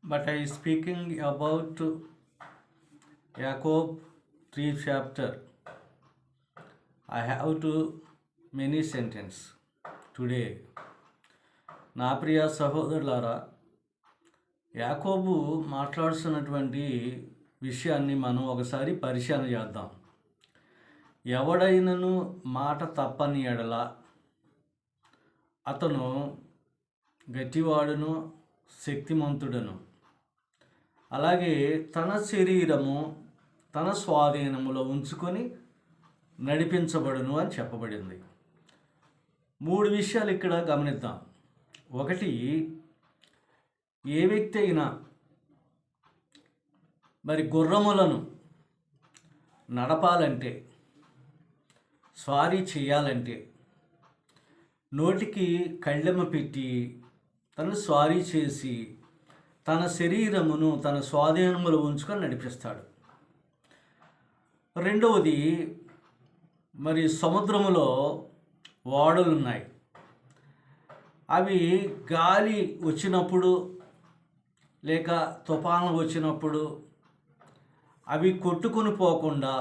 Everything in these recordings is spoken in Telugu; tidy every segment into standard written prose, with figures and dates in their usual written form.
But I speaking about Jacob 3 chapter. I have to many sentence today. నా ప్రియ సహోదరులారా, యాకోబు మాట్లాడుతున్నటువంటి విషయాన్ని మనం ఒకసారి పరిశీలన చేద్దాం. ఎవడైనను మాట తప్పని ఎడల అతను గట్టివాడును శక్తిమంతుడను, అలాగే తన శరీరము తన స్వాధీనములో ఉంచుకొని నడిపించబడును అని చెప్పబడింది. 3 విషయాలు ఇక్కడ గమనిద్దాం. ఒకటి, ఏ వ్యక్తి అయినా మరి గుర్రములను నడపాలంటే, స్వారీ చేయాలంటే నోటికి కళ్ళెమ పెట్టి తను స్వారీ చేసి తన శరీరమును తన స్వాధీనములో ఉంచుకొని నడిపిస్తాడు. రెండవది, మరి సముద్రములో ఓడలున్నాయి. అవి గాలి వచ్చినప్పుడు లేక తుఫాను వచ్చినప్పుడు అవి కొట్టుకొని పోకుండా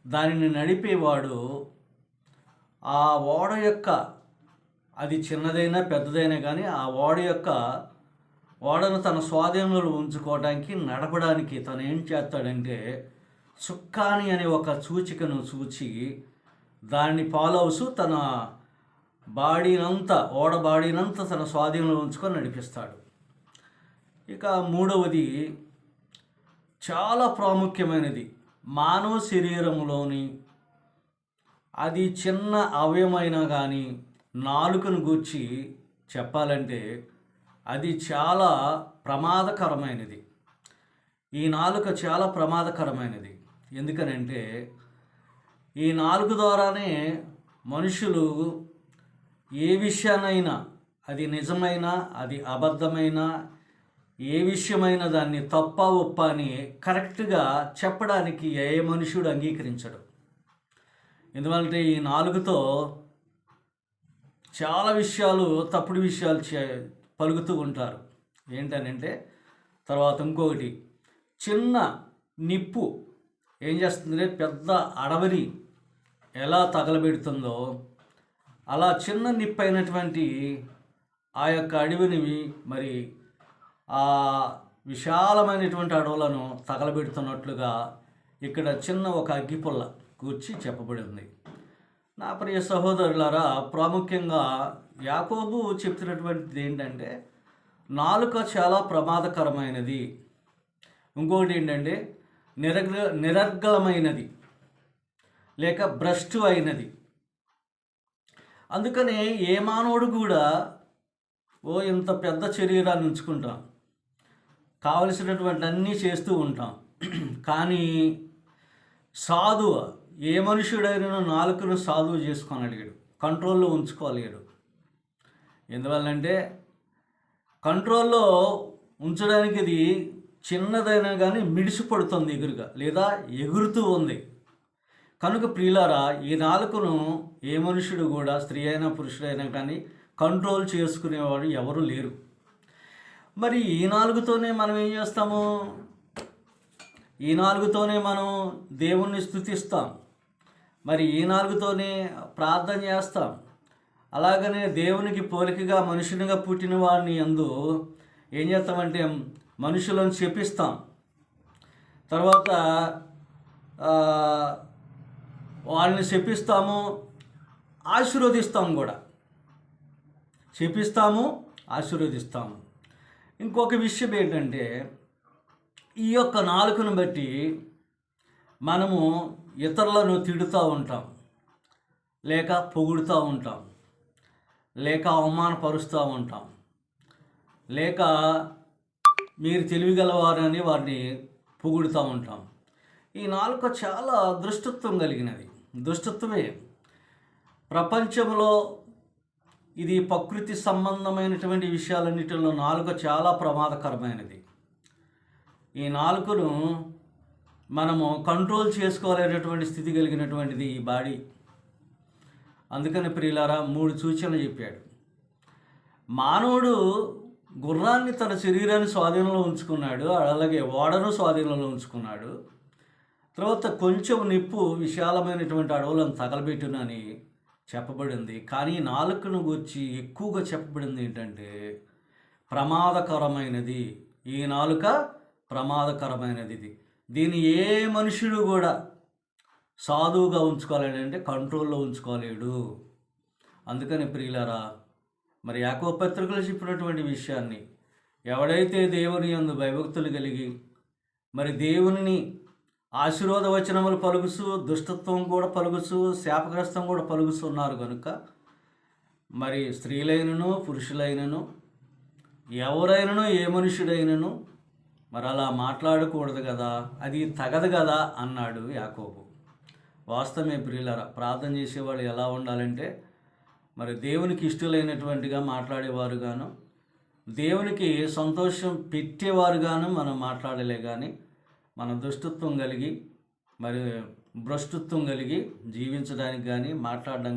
దానిని నడిపేవాడు ఆ ఓడ యొక్క, అది చిన్నదైనా పెద్దదైనా కానీ ఆ ఓడను తన స్వాధీనంలో ఉంచుకోవడానికి నడపడానికి తను ఏం చేస్తాడంటే చుక్కాని అనే ఒక సూచికను చూచి దాన్ని ఫాలో అవుతూ తన ఓడ బాడీనంతా తన స్వాధీనంలో ఉంచుకొని నడిపిస్తాడు. ఇక మూడవది చాలా ప్రాముఖ్యమైనది, మానవ శరీరంలోని అది చిన్న అవయమైనా కానీ నాలుకను గూర్చి చెప్పాలంటే అది చాలా ప్రమాదకరమైనది. ఈ నాలుక చాలా ప్రమాదకరమైనది. ఎందుకనంటే ఈ నాలుక ద్వారానే మనుషులు ఏ విషయానైనా, అది నిజమైనా అది అబద్ధమైనా, ఏ విషయమైనా దాన్ని తప్ప ఒప్ప అని కరెక్ట్గా చెప్పడానికి ఏ మనుషుడు అంగీకరించడు. ఎందుకంటే ఈ నాలుగుతో చాలా విషయాలు, తప్పుడు విషయాలు పలుకుతూ ఉంటారు. ఏంటనంటే తర్వాత ఇంకొకటి, చిన్న నిప్పు ఏం చేస్తుందంటే పెద్ద అడవిని ఎలా తగలబెడుతుందో అలా చిన్న నిప్పు అయినటువంటి ఆ యొక్క అడవిని మరి ఆ విశాలమైనటువంటి అడవులను తగలబెడుతున్నట్లుగా ఇక్కడ చిన్న ఒక అగ్గిపుల్ల కూర్చి చెప్పబడింది. నా ప్రియ సహోదరులారా, ప్రాముఖ్యంగా యాకోబు చెప్తున్నటువంటిది ఏంటంటే నాలుక చాలా ప్రమాదకరమైనది. ఇంకొకటి ఏంటంటే నిరర్గళమైనది లేక భ్రష్టు అయినది. అందుకనే ఏ మానవుడు కూడా ఇంత పెద్ద శరీరాన్ని ఉంచుకుంటాం, కావలసినటువంటి అన్నీ చేస్తూ ఉంటాం. కానీ సాధువ ఏ మనుషుడైనా నాలుకను సాధువు చేసుకోనలిగాడు, కంట్రోల్లో ఉంచుకోలేడు. ఎందువల్లంటే కంట్రోల్లో ఉంచడానికి ఇది చిన్నదైనా కానీ మిడిసిపడుతుంది ఎగురుగా, లేదా ఎగురుతూ ఉంది. కనుక ప్రియులారా, ఈ నాలుకను ఏ మనుషుడు కూడా, స్త్రీ అయినా పురుషుడైనా కానీ కంట్రోల్ చేసుకునేవాడు ఎవరు లేరు. మరి ఈ నాలుగుతోనే మనం ఏం చేస్తాము? ఈ నాలుగుతోనే మనం దేవుణ్ణి స్తుతిస్తాం, మరి ఈ నాలుగుతోనే ప్రార్థన చేస్తాం. అలాగనే దేవునికి పోలికగా మనుషునిగా పుట్టిన వాడిని యందు ఏం చేస్తామంటే మనుషులను శపిస్తాం, తర్వాత వాళ్ళని శపిస్తాము, ఆశీర్వదిస్తాము కూడా. శపిస్తాము, ఆశీర్వదిస్తాము. ఇంకొక విషయం ఏంటంటే ఈ యొక్క నాలుకను బట్టి మనము ఇతరులను తిడుతూ ఉంటాం, లేక పొగుడుతూ ఉంటాం, లేక అవమానపరుస్తూ ఉంటాం, లేక మీరు తెలివిగలవారని వారిని పొగుడుతూ ఉంటాం. ఈ నాలుక చాలా దుష్టత్వం కలిగినది, దుష్టత్వమే. ప్రపంచంలో ఇది ప్రకృతి సంబంధమైనటువంటి విషయాలన్నిటిలో నాలుక చాలా ప్రమాదకరమైనది. ఈ నాలుకను మనము కంట్రోల్ చేసుకోలేనటువంటి స్థితి కలిగినటువంటిది ఈ బాడీ. అందుకని ప్రియులారా 3 సూచనలు చెప్పాడు. మానవుడు గుర్రాన్ని తన శరీరాన్ని స్వాధీనంలో ఉంచుకున్నాడు, అలాగే ఓడను స్వాధీనంలో ఉంచుకున్నాడు. తర్వాత కొంచెం నిప్పు విశాలమైనటువంటి అడవులను తగలబెట్టునని చెప్పబడింది. కానీ ఈ నాలుకను గూర్చి ఎక్కువగా చెప్పబడింది ఏంటంటే ప్రమాదకరమైనది. ఈ నాలుక ప్రమాదకరమైనది. దీన్ని ఏ మనుషుడు కూడా సాధువుగా ఉంచుకోవాలని అంటే కంట్రోల్లో ఉంచుకోలేడు. అందుకని ప్రియులారా, మరి యాకోబు పత్రికలో చెప్పినటువంటి విషయాన్ని ఎవడైతే దేవుని యందు భయభక్తులు కలిగి మరి దేవుని ఆశీర్వాద వచనములు పలుకుతూ దుష్టత్వం కూడా పలుకుతూ శాపగ్రస్తం కూడా పలుకుతున్నారు కనుక మరి స్త్రీలైనను పురుషులైనను ఎవరైనను ఏ మనుషుడైనను మరి అలా మాట్లాడకూడదు కదా, అది తగదు కదా అన్నాడు యాకోబు. వాస్తవమే ప్రియులారా, ప్రార్థన చేసేవాళ్ళు ఎలా ఉండాలంటే మరి దేవునికి ఇష్టలైనటువంటిగా మాట్లాడేవారుగాను, దేవునికి సంతోషం పెట్టేవారుగాను మనం మాట్లాడలే. కానీ మన దుష్టత్వం కలిగి మరి భ్రష్టత్వం కలిగి జీవించడానికి కానీ మాట్లాడడం